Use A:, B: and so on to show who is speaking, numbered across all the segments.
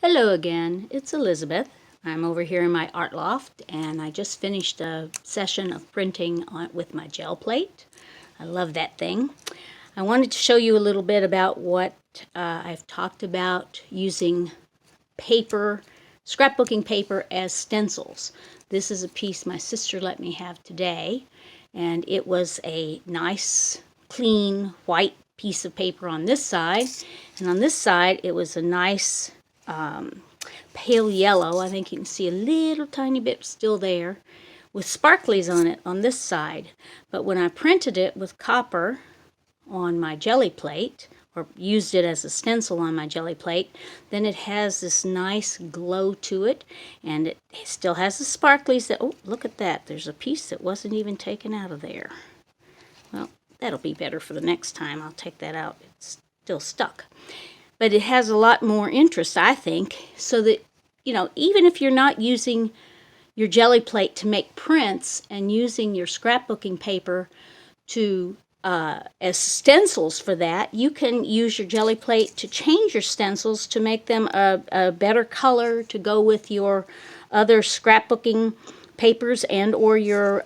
A: Hello again, it's Elizabeth. I'm over here in my art loft and I just finished a session of printing with my gel plate. I love that thing. I wanted to show you a little bit about what I've talked about using paper, scrapbooking paper as stencils. This is a piece my sister let me have today, and it was a nice, clean, white piece of paper on this side, and on this side it was a nice pale yellow. I think you can see a little tiny bit still there with sparklies on it on this side. But when I printed it with copper on my jelly plate, or used it as a stencil on my jelly plate, then it has this nice glow to it, and it still has the sparklies that, oh, look at that, there's a piece that wasn't even taken out of there. Well, that'll be better for the next time. I'll take that out. It's still stuck. But it has a lot more interest, I think, so that, even if you're not using your jelly plate to make prints and using your scrapbooking paper to as stencils for that, you can use your jelly plate to change your stencils to make them a better color to go with your other scrapbooking papers and or your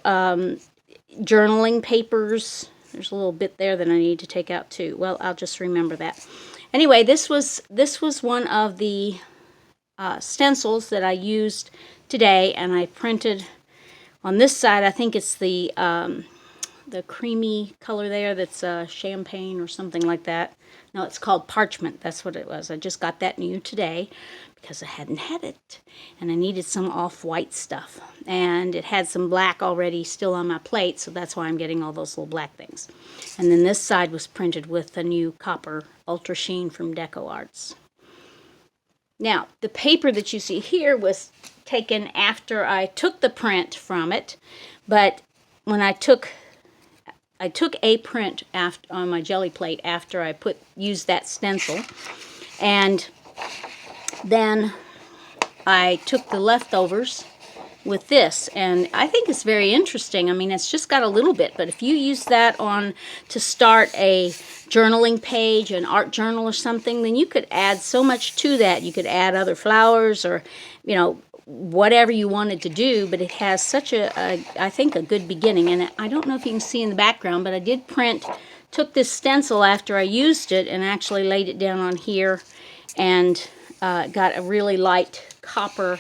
A: journaling papers. There's a little bit there that I need to take out too. Well, I'll just remember that. Anyway, this was one of the stencils that I used today, and I printed on this side. I think it's the creamy color there that's champagne or something like that. No, it's called parchment. That's what it was. I just got that new today because I hadn't had it, and I needed some off-white stuff. And it had some black already still on my plate, so that's why I'm getting all those little black things. And then this side was printed with the new copper Ultra Sheen from Deco Arts. Now, the paper that you see here was taken after I took the print from it, but when I took a print on my jelly plate after I used that stencil, and then I took the leftovers with this, and I think it's very interesting. I mean, it's just got a little bit, but if you use that on to start a journaling page, an art journal or something, then you could add so much to that. You could add other flowers or, whatever you wanted to do, but it has such I think, a good beginning. And I don't know if you can see in the background, but I did took this stencil after I used it and actually laid it down on here and got a really light copper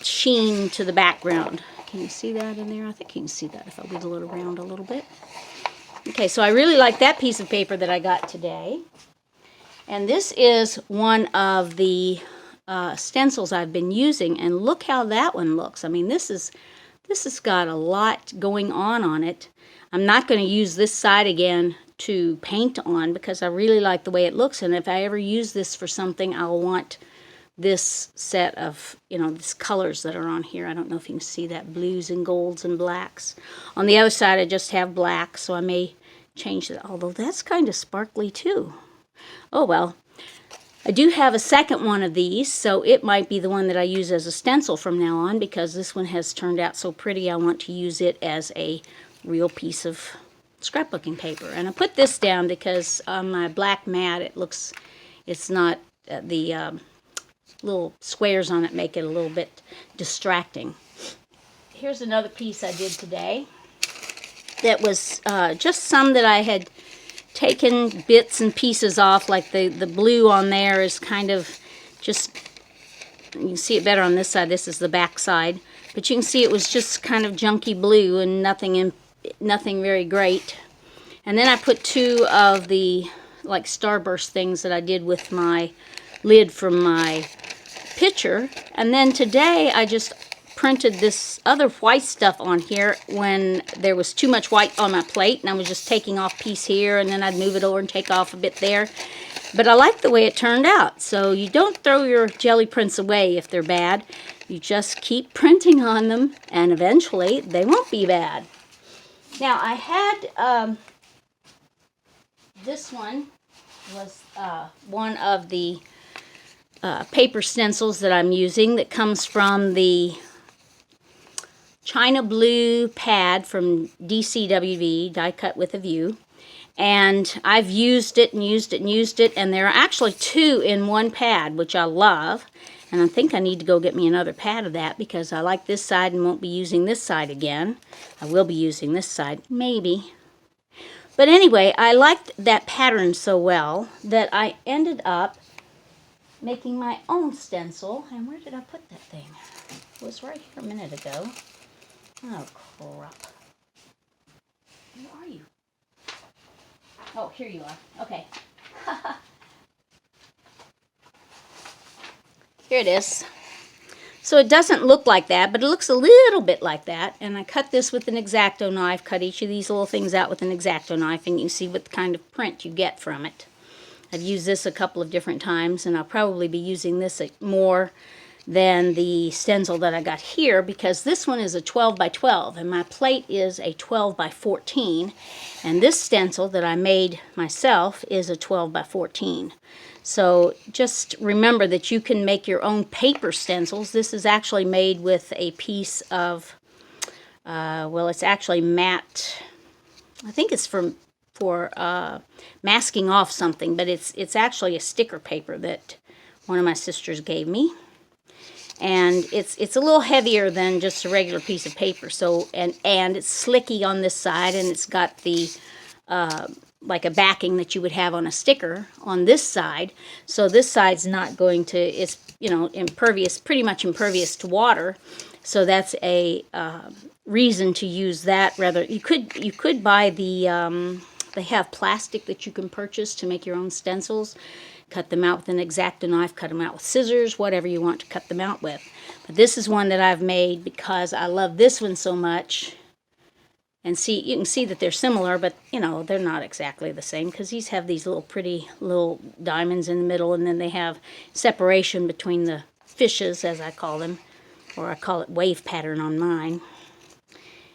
A: sheen to the background. Can you see that in there? I think you can see that if I wiggle it around a little bit. Okay, so I really like that piece of paper that I got today. And this is one of the stencils I've been using, and look how that one looks. I mean, this has got a lot going on it. I'm not going to use this side again to paint on because I really like the way it looks, and if I ever use this for something, I'll want this set of, these colors that are on here. I don't know if you can see that, blues and golds and blacks. On the other side, I just have black, so I may change that, although that's kind of sparkly too. Oh well. I do have a second one of these, so it might be the one that I use as a stencil from now on, because this one has turned out so pretty. I want to use it as a real piece of scrapbooking paper. And I put this down because on my black mat, it's not the little squares on it make it a little bit distracting. Here's another piece I did today that was just some that I had taken bits and pieces off, like the blue on there is kind of just, you can see it better on this side. This is the back side, but you can see it was just kind of junky blue and nothing very great. And then I put two of the like starburst things that I did with my lid from my picture, and then today I just printed this other white stuff on here when there was too much white on my plate, and I was just taking off a piece here, and then I'd move it over and take off a bit there. But I like the way it turned out. So you don't throw your jelly prints away if they're bad. You just keep printing on them, and eventually they won't be bad. Now I had this one was one of the paper stencils that I'm using that comes from the China Blue pad from DCWV, Die Cut with a View. And I've used it and used it and used it, and there are actually 2 in one pad, which I love. And I think I need to go get me another pad of that because I like this side and won't be using this side again. I will be using this side, maybe. But anyway, I liked that pattern so well that I ended up making my own stencil. And where did I put that thing? It was right here a minute ago. Oh, crap. Where are you? Oh, here you are. Okay. Here it is. So it doesn't look like that, but it looks a little bit like that. And I cut this with an X-Acto knife, cut each of these little things out with an X-Acto knife, and you see what kind of print you get from it. I've used this a couple of different times, and I'll probably be using this more than the stencil that I got here, because this one is a 12 by 12 and my plate is a 12 by 14, and this stencil that I made myself is a 12 by 14. So just remember that you can make your own paper stencils. This is actually made with a piece of well, it's actually matte. I think it's for masking off something, but it's actually a sticker paper that one of my sisters gave me. And it's a little heavier than just a regular piece of paper. So and it's slicky on this side, and it's got the like a backing that you would have on a sticker on this side. So this side's not going to, it's, you know, impervious, pretty much impervious to water. So that's a reason to use that. Rather, you could buy the they have plastic that you can purchase to make your own stencils. Cut them out with an X-Acto knife, cut them out with scissors, whatever you want to cut them out with. But this is one that I've made because I love this one so much. And see, you can see that they're similar, but, you know, they're not exactly the same because these have these little pretty little diamonds in the middle, and then they have separation between the fishes, as I call them, or I call it wave pattern on mine.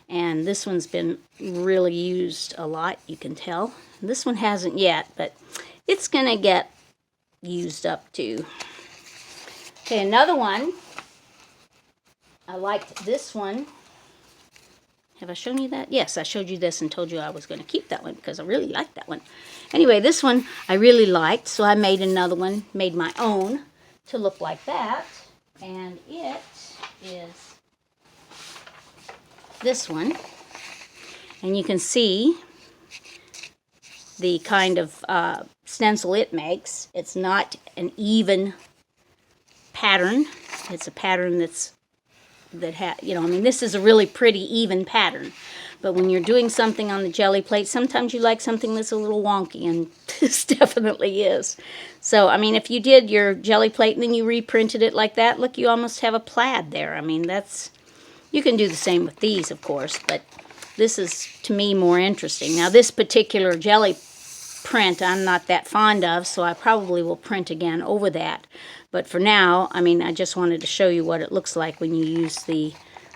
A: And this one's been really used a lot, you can tell. This one hasn't yet, but it's going to get used up too. Okay, another one. I liked this one. Have I shown you that? Yes, I showed you this and told you I was going to keep that one because I really liked that one. Anyway, this one I really liked, so I made another one, made my own to look like that. And it is this one. And you can see the kind of stencil it makes. It's not an even pattern. It's a pattern you know, I mean, this is a really pretty even pattern. But when you're doing something on the jelly plate, sometimes you like something that's a little wonky, and this definitely is. So, I mean, if you did your jelly plate and then you reprinted it like that, look, you almost have a plaid there. I mean, you can do the same with these, of course, but this is, to me, more interesting. Now, this particular jelly print I'm not that fond of, so I probably will print again over that. But for now, I mean, I just wanted to show you what it looks like when you use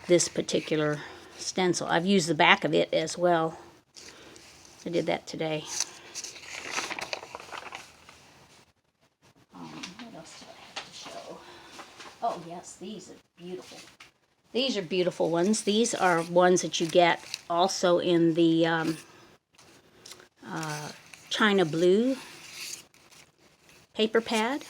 A: this particular stencil. I've used the back of it as well. I did that today. What else do I have to show? Oh, yes, these are beautiful. These are beautiful ones. These are ones that you get also in the China Blue paper pad.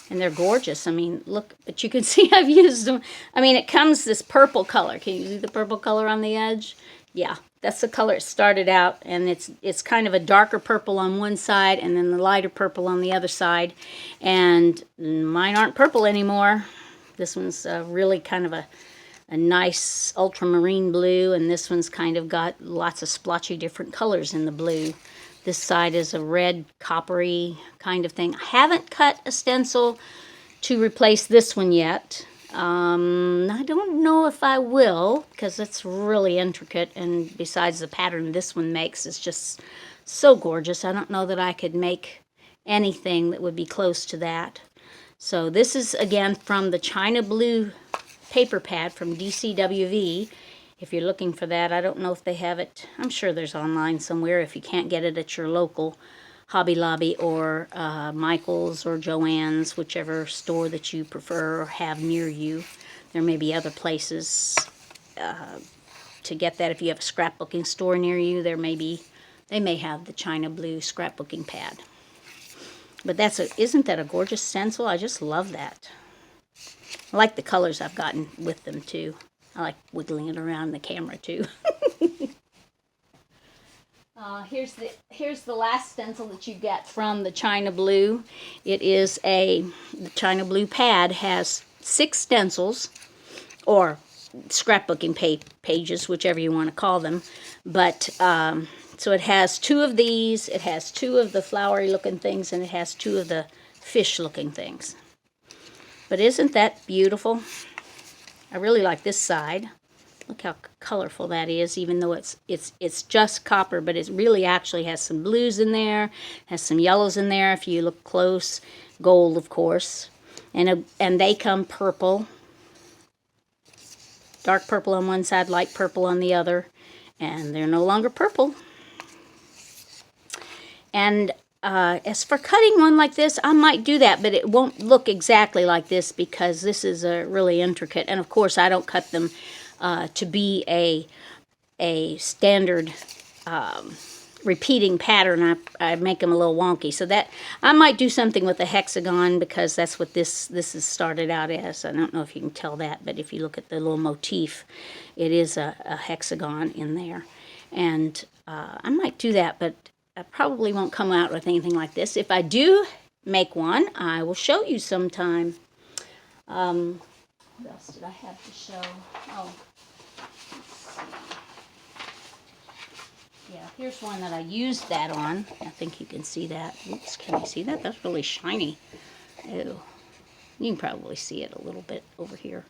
A: And they're gorgeous. I mean, look, but you can see I've used them. I mean, it comes this purple color. Can you see the purple color on the edge? Yeah, that's the color it started out, and it's kind of a darker purple on one side and then the lighter purple on the other side. And mine aren't purple anymore. This one's really kind of a nice ultramarine blue, and this one's kind of got lots of splotchy different colors in the blue. This side is a red, coppery kind of thing. I haven't cut a stencil to replace this one yet. I don't know if I will, because it's really intricate, and besides the pattern this one makes is just so gorgeous. I don't know that I could make anything that would be close to that. So this is, again, from the China Blue paper pad from DCWV. If you're looking for that, I don't know if they have it. I'm sure there's online somewhere if you can't get it at your local Hobby Lobby or Michael's or Joann's, whichever store that you prefer or have near you. There may be other places to get that. If you have a scrapbooking store near you, there may be They may have the China Blue scrapbooking pad. But isn't that a gorgeous stencil? I just love that. I like the colors I've gotten with them too. I like wiggling it around the camera too. Here's the last stencil that you get from the China Blue. The China Blue pad has 6 stencils, or scrapbooking pages, whichever you want to call them. But so it has 2 of these, it has 2 of the flowery looking things, and it has 2 of the fish looking things. But isn't that beautiful? I really like this side. Look how colorful that is, even though it's just copper, but it really actually has some blues in there, has some yellows in there if you look close, gold of course, and they come purple, dark purple on one side, light purple on the other, and they're no longer purple. And as for cutting one like this, I might do that, but it won't look exactly like this because this is really intricate, and of course I don't cut them to be a standard repeating pattern. I make them a little wonky, so that I might do something with a hexagon because that's what this is started out as. I don't know if you can tell that, but if you look at the little motif, it is a hexagon in there, and I might do that, but I probably won't come out with anything like this. If I do make one, I will show you sometime. What else did I have to show? Oh, yeah, here's one that I used that on. I think you can see that. Oops, can you see that? That's really shiny. Ew. You can probably see it a little bit over here.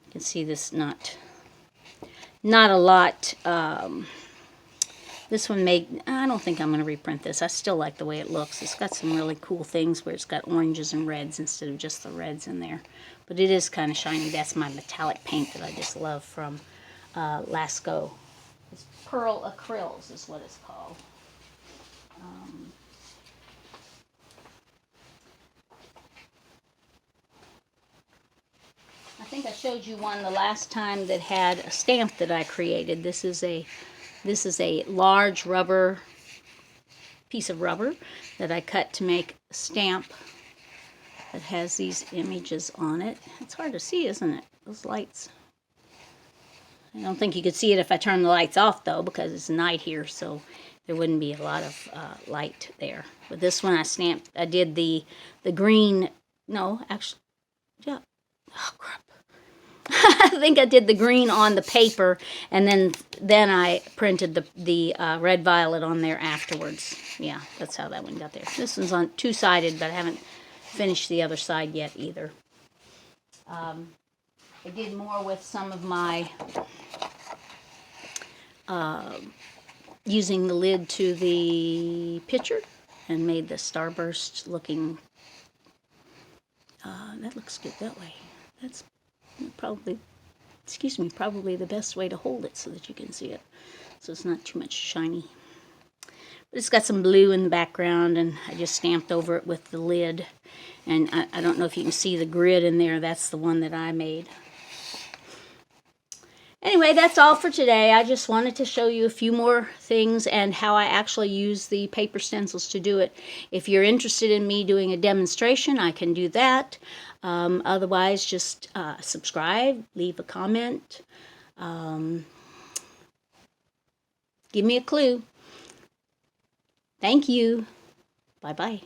A: You can see this not a lot. This one I don't think I'm going to reprint this. I still like the way it looks. It's got some really cool things where it's got oranges and reds instead of just the reds in there. But it is kind of shiny. That's my metallic paint that I just love from Lasco. It's Pearl Acryls is what it's called. I think I showed you one the last time that had a stamp that I created. This is a large piece of rubber that I cut to make a stamp that has these images on it. It's hard to see, isn't it? Those lights. I don't think you could see it if I turn the lights off, though, because it's night here, so there wouldn't be a lot of light there. But this one I did the green, no, actually, yeah, oh crap. I think I did the green on the paper, and then I printed the red violet on there afterwards. Yeah, that's how that one got there. This one's on 2-sided, but I haven't finished the other side yet either. I did more with some of my using the lid to the pitcher and made the starburst looking. That looks good that way. That's probably the best way to hold it so that you can see it, so it's not too much shiny. But it's got some blue in the background, and I just stamped over it with the lid, and I don't know if you can see the grid in there. That's the one that I made. Anyway, that's all for today. I just wanted to show you a few more things and how I actually use the paper stencils to do it. If you're interested in me doing a demonstration, I can do that. Otherwise, just subscribe, leave a comment, give me a clue. Thank you. Bye-bye.